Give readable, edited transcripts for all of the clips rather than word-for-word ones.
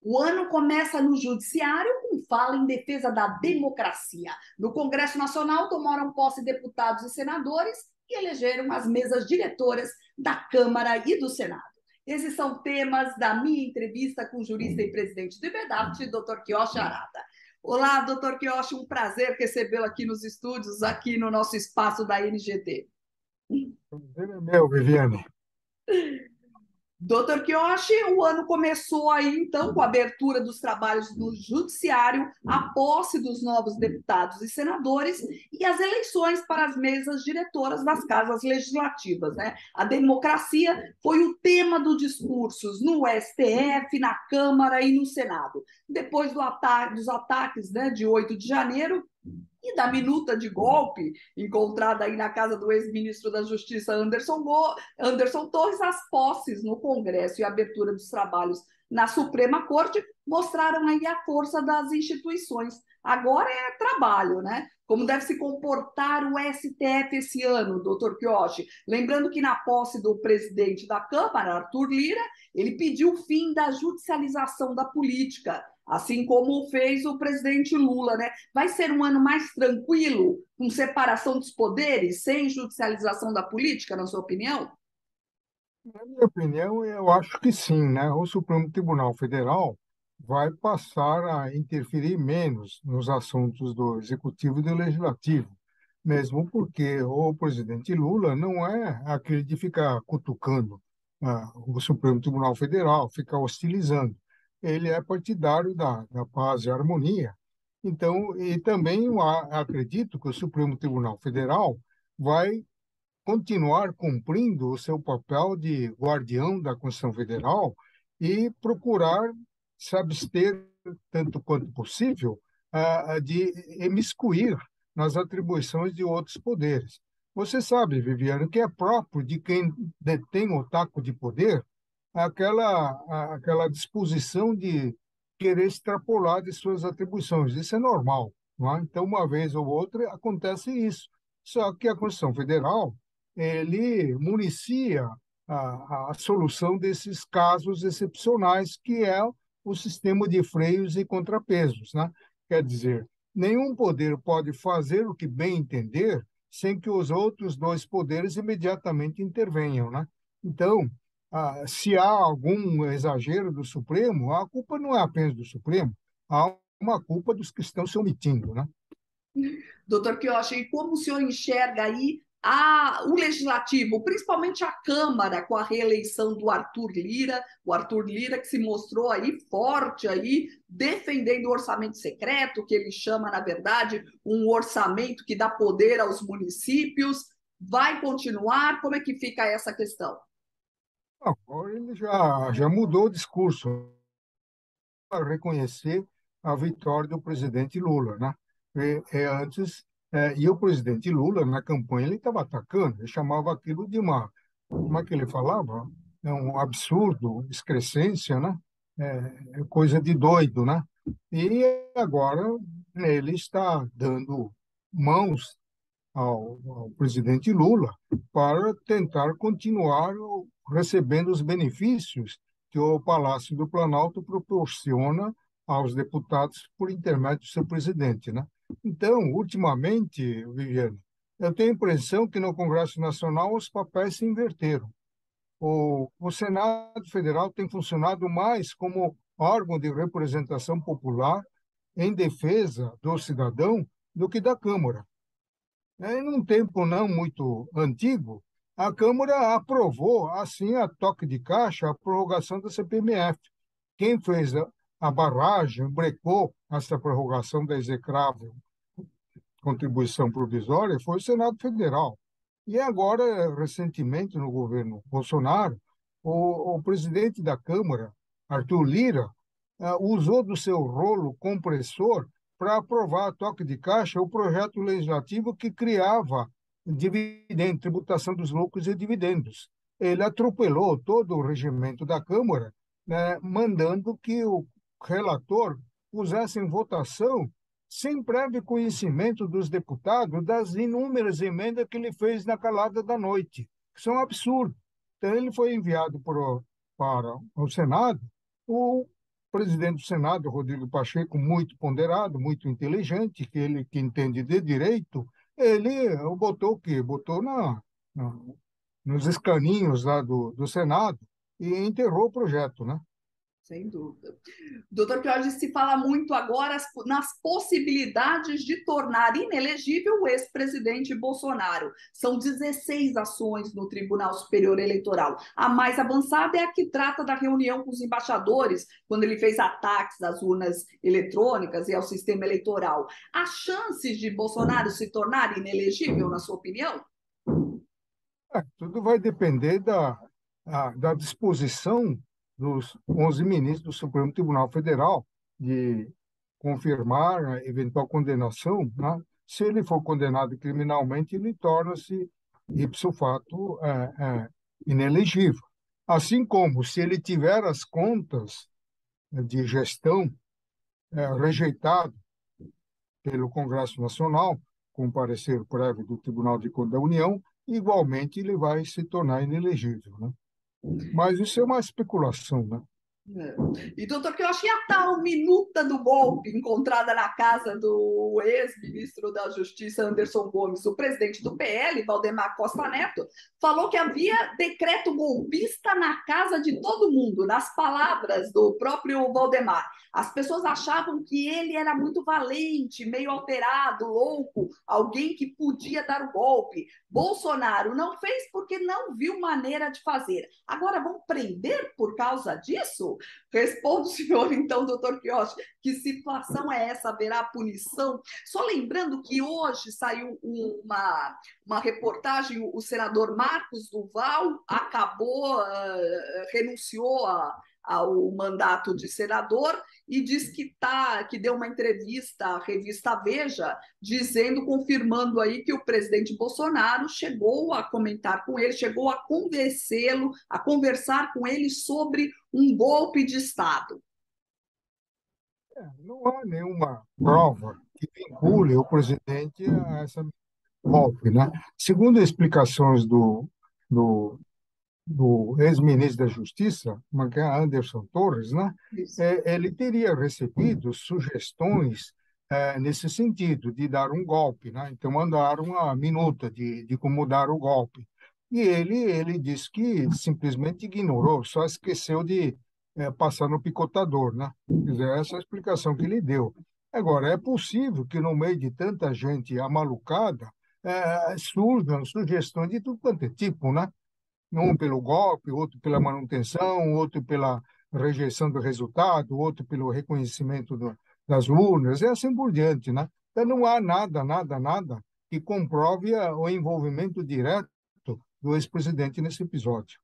O ano começa no Judiciário com fala em defesa da democracia. No Congresso Nacional tomaram posse deputados e senadores e elegeram as mesas diretoras da Câmara e do Senado. Esses são temas da minha entrevista com o jurista e presidente do IBEDAT, Dr. Kiyoshi Arata. Olá, Dr. Kiyoshi, um prazer recebê-lo aqui nos estúdios, aqui no nosso espaço da NGT. Prazer é meu, Viviane. Doutor Kiyoshi, o ano começou aí, então, com a abertura dos trabalhos no Judiciário, a posse dos novos deputados e senadores e as eleições para as mesas diretoras das casas legislativas, né? A democracia foi o tema dos discursos no STF, na Câmara e no Senado. Depois dos ataques, né, de 8 de janeiro, e da minuta de golpe encontrada aí na casa do ex-ministro da Justiça Anderson Torres, as posses no Congresso e a abertura dos trabalhos na Suprema Corte mostraram aí a força das instituições. Agora é trabalho, né? Como deve se comportar o STF esse ano, doutor Kiyoshi? Lembrando que na posse do presidente da Câmara, Arthur Lira, ele pediu o fim da judicialização da política, assim como fez o presidente Lula, né? Vai ser um ano mais tranquilo, com separação dos poderes, sem judicialização da política, na sua opinião? Na minha opinião, eu acho que sim, né? O Supremo Tribunal Federal vai passar a interferir menos nos assuntos do Executivo e do Legislativo, mesmo porque o presidente Lula não é aquele de ficar cutucando o Supremo Tribunal Federal, ficar hostilizando. Ele é partidário da paz e harmonia. Então, e também eu acredito que o Supremo Tribunal Federal vai continuar cumprindo o seu papel de guardião da Constituição Federal e procurar se abster, tanto quanto possível, de imiscuir nas atribuições de outros poderes. Você sabe, Viviane, que é próprio de quem detém o taco de poder aquela disposição de querer extrapolar de suas atribuições. Isso é normal, não é? Então, uma vez ou outra, acontece isso. Só que a Constituição Federal ele municia a solução desses casos excepcionais, que é o sistema de freios e contrapesos, né? Quer dizer, nenhum poder pode fazer o que bem entender sem que os outros dois poderes imediatamente intervenham, né? Então, se há algum exagero do Supremo, a culpa não é apenas do Supremo, há uma culpa dos que estão se omitindo, né? Doutor Kiyoshi, e como o senhor enxerga aí o legislativo, principalmente a Câmara, com a reeleição do Arthur Lira, o Arthur Lira que se mostrou aí forte aí, defendendo o orçamento secreto, que ele chama, na verdade, um orçamento que dá poder aos municípios. Vai continuar? Como é que fica essa questão? Agora ele já mudou o discurso para reconhecer a vitória do presidente Lula, né? E o presidente Lula, na campanha, ele estava atacando, ele chamava aquilo de como é que ele falava? É um absurdo, excrescência, né? Coisa de doido, né? E agora ele está dando mãos ao presidente Lula para tentar continuar recebendo os benefícios que o Palácio do Planalto proporciona aos deputados por intermédio do seu presidente, né? Então, ultimamente, Viviane, eu tenho a impressão que no Congresso Nacional os papéis se inverteram. O Senado Federal tem funcionado mais como órgão de representação popular em defesa do cidadão do que da Câmara. Em um tempo não muito antigo, a Câmara aprovou, assim, a toque de caixa, a prorrogação da CPMF. Quem fez a barragem, brecou essa prorrogação da execrável contribuição provisória foi o Senado Federal. E agora, recentemente, no governo Bolsonaro, o presidente da Câmara, Arthur Lira, usou do seu rolo compressor para aprovar a toque de caixa o projeto legislativo que criava dividendo, tributação dos lucros e dividendos. Ele atropelou todo o regimento da Câmara, né, mandando que o relator pusesse em votação sem prévio conhecimento dos deputados das inúmeras emendas que ele fez na calada da noite. Isso é um absurdo. Então, ele foi enviado para o Senado. O presidente do Senado, Rodrigo Pacheco, muito ponderado, muito inteligente, que entende de direito, ele botou o quê? Botou na, nos escaninhos lá do Senado e enterrou o projeto, né? Sem dúvida. Doutor Piorgi, se fala muito agora nas possibilidades de tornar inelegível o ex-presidente Bolsonaro. São 16 ações no Tribunal Superior Eleitoral. A mais avançada é a que trata da reunião com os embaixadores, quando ele fez ataques às urnas eletrônicas e ao sistema eleitoral. Há chances de Bolsonaro se tornar inelegível, na sua opinião? Tudo vai depender da disposição dos 11 ministros do Supremo Tribunal Federal de confirmar a eventual condenação, né? Se ele for condenado criminalmente, ele torna-se, ipso facto, inelegível. Assim como, se ele tiver as contas de gestão rejeitado pelo Congresso Nacional, com parecer prévio do Tribunal de Contas da União, igualmente ele vai se tornar inelegível, né? Mas isso é uma especulação, né? É. E, doutor, que eu achei a tal minuta do golpe encontrada na casa do ex-ministro da Justiça, Anderson Gomes, o presidente do PL, Valdemar Costa Neto, falou que havia decreto golpista na casa de todo mundo, nas palavras do próprio Valdemar. As pessoas achavam que ele era muito valente, meio alterado, louco, alguém que podia dar o golpe. Bolsonaro não fez porque não viu maneira de fazer. Agora vão prender por causa disso? Responda o senhor, então, doutor Quioche, que situação é essa? Haverá punição? Só lembrando que hoje saiu uma reportagem, o senador Marcos Duval acabou, renunciou ao mandato de senador e diz que deu uma entrevista à revista Veja, dizendo, confirmando aí que o presidente Bolsonaro chegou a comentar com ele, chegou a convencê-lo, a conversar com ele sobre um golpe de Estado. Não há nenhuma prova que vincule o presidente a essa golpe, né? Segundo explicações do, do ex-ministro da Justiça, que é Anderson Torres, né? Ele teria recebido sugestões nesse sentido, de dar um golpe, né? Então, mandaram uma minuta de como dar o golpe. E ele disse que simplesmente ignorou, só esqueceu de passar no picotador, né? Quer dizer, essa é a explicação que ele deu. Agora, é possível que no meio de tanta gente amalucada surjam sugestões de tudo quanto é tipo, né? Um pelo golpe, outro pela manutenção, outro pela rejeição do resultado, outro pelo reconhecimento das urnas, e assim por diante, né? Então, não há nada que comprove o envolvimento direto do ex-presidente nesse episódio.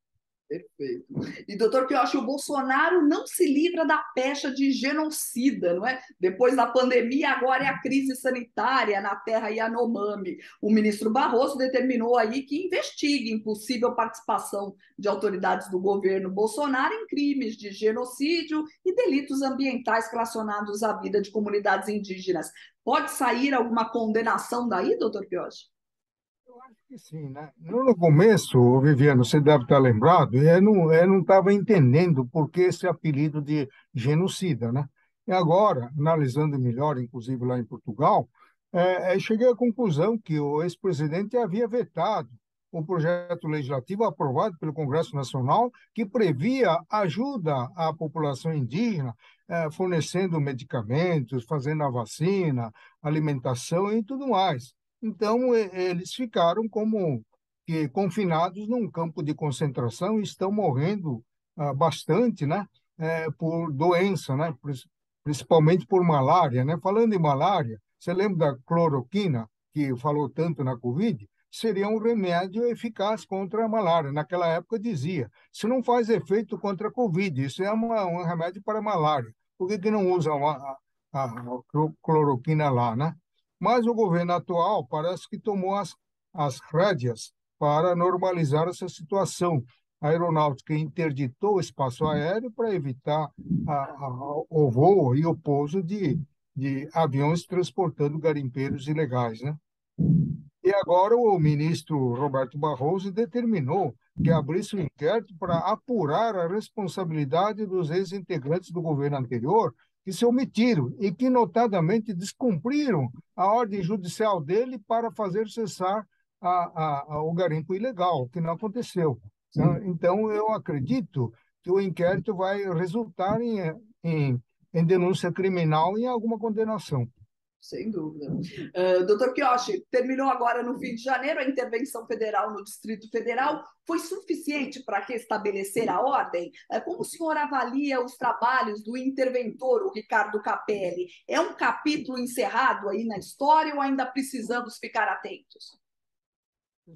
Perfeito. E, doutor Pioche, o Bolsonaro não se livra da pecha de genocida, não é? Depois da pandemia, agora é a crise sanitária na terra Yanomami. O ministro Barroso determinou aí que investiguem possível participação de autoridades do governo Bolsonaro em crimes de genocídio e delitos ambientais relacionados à vida de comunidades indígenas. Pode sair alguma condenação daí, doutor Pioche? Eu acho que sim, né? No começo, Viviano, você deve estar lembrado, eu não estava entendendo por que esse apelido de genocida, né? E agora, analisando melhor, inclusive lá em Portugal, cheguei à conclusão que o ex-presidente havia vetado o projeto legislativo aprovado pelo Congresso Nacional que previa ajuda à população indígena, fornecendo medicamentos, fazendo a vacina, alimentação e tudo mais. Então, eles ficaram como que confinados num campo de concentração e estão morrendo bastante, né? Por doença, né? Principalmente por malária, né? Falando em malária, você lembra da cloroquina, que falou tanto na Covid? Seria um remédio eficaz contra a malária. Naquela época dizia, se não faz efeito contra a Covid, isso é um remédio para a malária. Por que não usam a cloroquina lá, né? Mas o governo atual parece que tomou as rédeas para normalizar essa situação. A aeronáutica interditou o espaço aéreo para evitar o voo e o pouso de de aviões transportando garimpeiros ilegais, né? E agora o ministro Roberto Barroso determinou que abrisse um inquérito para apurar a responsabilidade dos ex-integrantes do governo anterior que se omitiram e que, notadamente, descumpriram a ordem judicial dele para fazer cessar o garimpo ilegal, o que não aconteceu. Né? Então, eu acredito que o inquérito vai resultar em denúncia criminal e em alguma condenação. Sem dúvida. Doutor Kiyoshi, terminou agora no fim de janeiro, a intervenção federal no Distrito Federal foi suficiente para restabelecer a ordem? Como o senhor avalia os trabalhos do interventor, o Ricardo Capelli? É um capítulo encerrado aí na história ou ainda precisamos ficar atentos?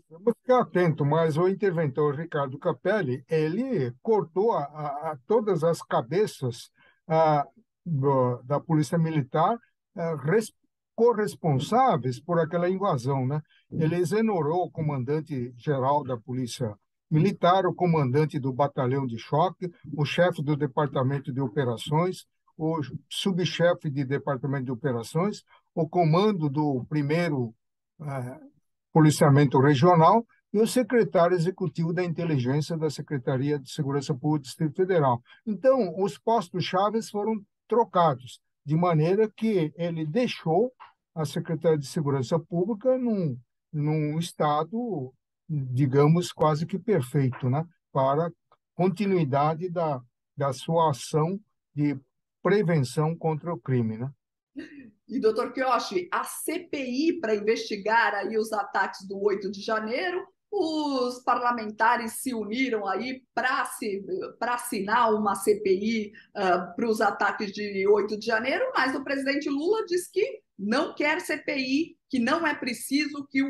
Vamos ficar atento, mas o interventor Ricardo Capelli, ele cortou todas as cabeças da Polícia Militar corresponsáveis por aquela invasão, né? Ele exonerou o comandante-geral da Polícia Militar, o comandante do batalhão de choque, o chefe do Departamento de Operações, o subchefe de Departamento de Operações, o comando do primeiro policiamento regional e o secretário executivo da inteligência da Secretaria de Segurança Pública do Distrito Federal. Então, os postos-chaves foram trocados, de maneira que ele deixou a Secretaria de Segurança Pública num estado, digamos, quase que perfeito, né, para continuidade da sua ação de prevenção contra o crime, né? E, doutor Kiyoshi, a CPI para investigar aí os ataques do 8 de janeiro, os parlamentares se uniram aí para assinar uma CPI para os ataques de 8 de janeiro, mas o presidente Lula disse que não quer CPI, que não é preciso, que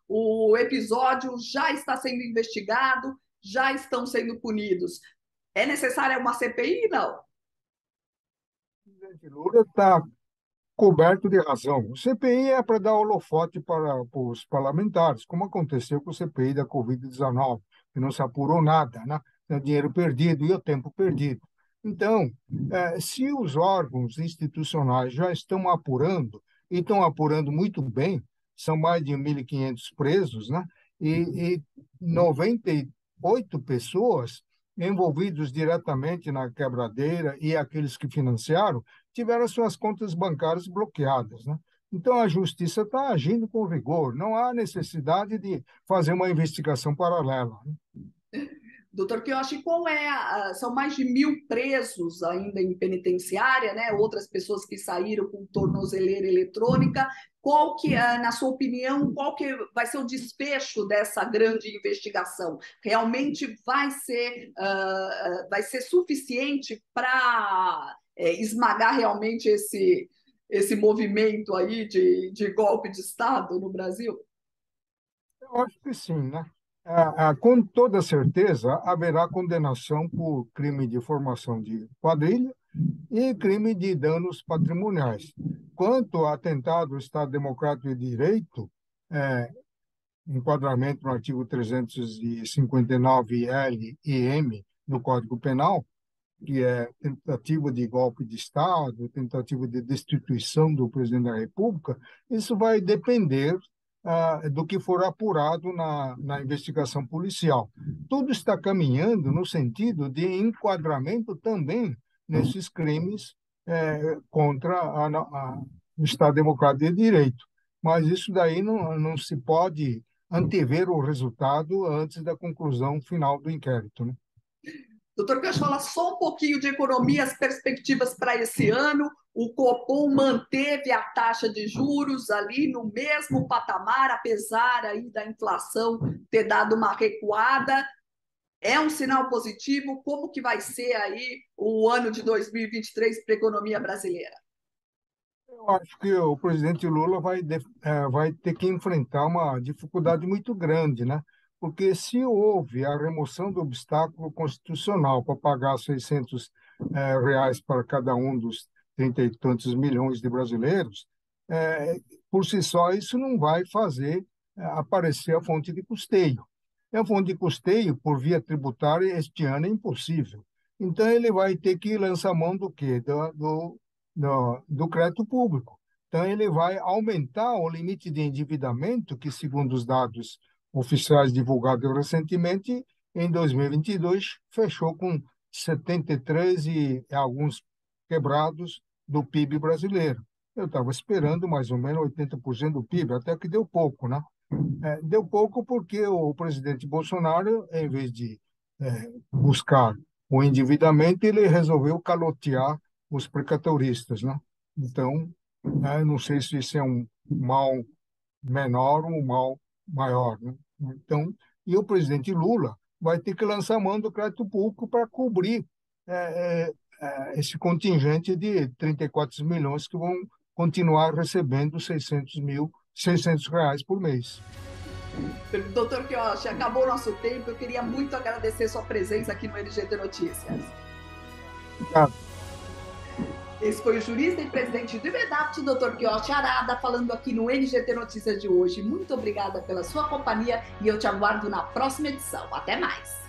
o episódio já está sendo investigado, já estão sendo punidos. É necessária uma CPI? Não. O presidente Lula está coberto de razão. O CPI é para dar holofote para os parlamentares, como aconteceu com o CPI da Covid-19, que não se apurou nada, né? O dinheiro perdido e o tempo perdido. Então, se os órgãos institucionais já estão apurando, e estão apurando muito bem, são mais de 1.500 presos, né? E 98 pessoas envolvidos diretamente na quebradeira e aqueles que financiaram, tiveram suas contas bancárias bloqueadas, né? Então, a justiça está agindo com rigor, não há necessidade de fazer uma investigação paralela, né? Doutor Kiyoshi, são mais de 1.000 presos ainda em penitenciária, né? Outras pessoas que saíram com tornozeleira eletrônica. Qual que, na sua opinião, qual que vai ser o desfecho dessa grande investigação? Realmente vai ser suficiente para esmagar realmente esse movimento aí de golpe de Estado no Brasil? Eu acho que sim, né? Com toda certeza, haverá condenação por crime de formação de quadrilha e crime de danos patrimoniais. Quanto ao atentado ao Estado Democrático de Direito, é, enquadramento no artigo 359-L e M do Código Penal, que é tentativa de golpe de Estado, tentativa de destituição do presidente da República, isso vai depender do que for apurado na investigação policial. Tudo está caminhando no sentido de enquadramento também nesses crimes contra o Estado Democrático de Direito. Mas isso daí não se pode antever o resultado antes da conclusão final do inquérito, né? Doutor Cacho, falar só um pouquinho de economia, as perspectivas para esse ano. O Copom manteve a taxa de juros ali no mesmo patamar, apesar aí da inflação ter dado uma recuada. É um sinal positivo? Como que vai ser aí o ano de 2023 para a economia brasileira? Eu acho que o presidente Lula vai ter que enfrentar uma dificuldade muito grande, né? Porque se houve a remoção do obstáculo constitucional para pagar R$ 600 para cada um dos 30 e tantos milhões de brasileiros, eh, por si só isso não vai fazer aparecer a fonte de custeio. E a fonte de custeio por via tributária este ano é impossível. Então ele vai ter que lançar mão do quê? do crédito público. Então, ele vai aumentar o limite de endividamento, que, segundo os dados oficiais divulgados recentemente, em 2022, fechou com 73 e alguns quebrados do PIB brasileiro. Eu estava esperando mais ou menos 80% do PIB, até que deu pouco, né? Deu pouco porque o presidente Bolsonaro, em vez de buscar o endividamento, ele resolveu calotear os precatóristas, né? Então, não sei se isso é um mal menor ou um mal maior, né? Então, e o presidente Lula vai ter que lançar mão do crédito público para cobrir esse contingente de 34 milhões que vão continuar recebendo 600 reais por mês. Doutor Quioche, acabou o nosso tempo. Eu queria muito agradecer sua presença aqui no LGT Notícias. Obrigado. Esse foi o jurista e presidente do IBEDAPT, doutor Quioche Arada, falando aqui no NGT Notícias de hoje. Muito obrigada pela sua companhia e eu te aguardo na próxima edição. Até mais!